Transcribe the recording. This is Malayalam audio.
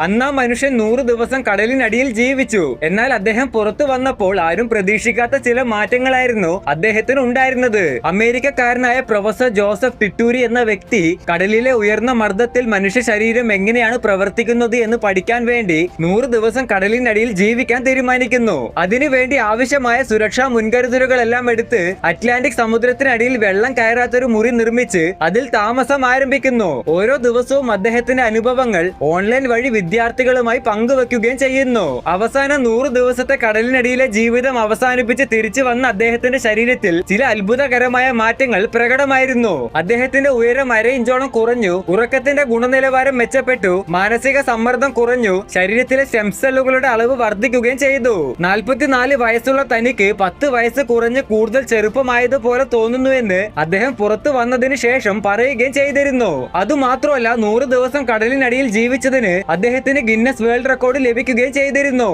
അന്ന് ആ മനുഷ്യൻ 100 ദിവസം കടലിനടിയിൽ ജീവിച്ചു. എന്നാൽ അദ്ദേഹം പുറത്തു വന്നപ്പോൾ ആരും പ്രതീക്ഷിക്കാത്ത ചില മാറ്റങ്ങളായിരുന്നു അദ്ദേഹത്തിന് ഉണ്ടായിരുന്നത്. അമേരിക്കക്കാരനായ പ്രൊഫസർ ജോസഫ് ടിറ്റൂരി എന്ന വ്യക്തി കടലിലെ ഉയർന്ന മർദ്ദത്തിൽ മനുഷ്യ ശരീരം എങ്ങനെയാണ് പ്രവർത്തിക്കുന്നത് എന്ന് പഠിക്കാൻ വേണ്ടി 100 ദിവസം കടലിനടിയിൽ ജീവിക്കാൻ തീരുമാനിക്കുന്നു. അതിനുവേണ്ടി ആവശ്യമായ സുരക്ഷാ മുൻകരുതലുകളെല്ലാം എടുത്ത് അറ്റ്ലാന്റിക് സമുദ്രത്തിനടിയിൽ വെള്ളം കയറാത്തൊരു മുറി നിർമ്മിച്ച് അതിൽ താമസം ആരംഭിക്കുന്നു. ഓരോ ദിവസവും അദ്ദേഹത്തിന്റെ അനുഭവങ്ങൾ ഓൺലൈൻ വഴി വിദ്യാർത്ഥികളുമായി പങ്കുവെക്കുകയും ചെയ്യുന്നു. അവസാനം 100 ദിവസത്തെ കടലിനടിയിലെ ജീവിതം അവസാനിപ്പിച്ച് തിരിച്ചു വന്ന അദ്ദേഹത്തിന്റെ ശരീരത്തിൽ ചില അത്ഭുതകരമായ മാറ്റങ്ങൾ പ്രകടമായിരുന്നു. അദ്ദേഹത്തിന്റെ ഉയരം 1/2 ഇഞ്ചോളം കുറഞ്ഞു, ഉറക്കത്തിന്റെ ഗുണനിലവാരം മെച്ചപ്പെട്ടു, മാനസിക സമ്മർദ്ദം കുറഞ്ഞു, ശരീരത്തിലെ സ്റ്റെം സെല്ലുകളുടെ അളവ് വർദ്ധിക്കുകയും ചെയ്തു. 44 വയസ്സുള്ള തനിക്ക് 10 വയസ്സ് കുറഞ്ഞ് കൂടുതൽ ചെറുപ്പമായതുപോലെ തോന്നുന്നുവെന്ന് അദ്ദേഹം പുറത്തു വന്നതിന് ശേഷം പറയുകയും ചെയ്തിരുന്നു. അതുമാത്രമല്ല, 100 ദിവസം കടലിനടിയിൽ ജീവിച്ചതിന് അദ്ദേഹത്തിന് ഗിന്നസ് വേൾഡ് റെക്കോർഡ് ലഭിക്കുകയും ചെയ്തിരുന്നു.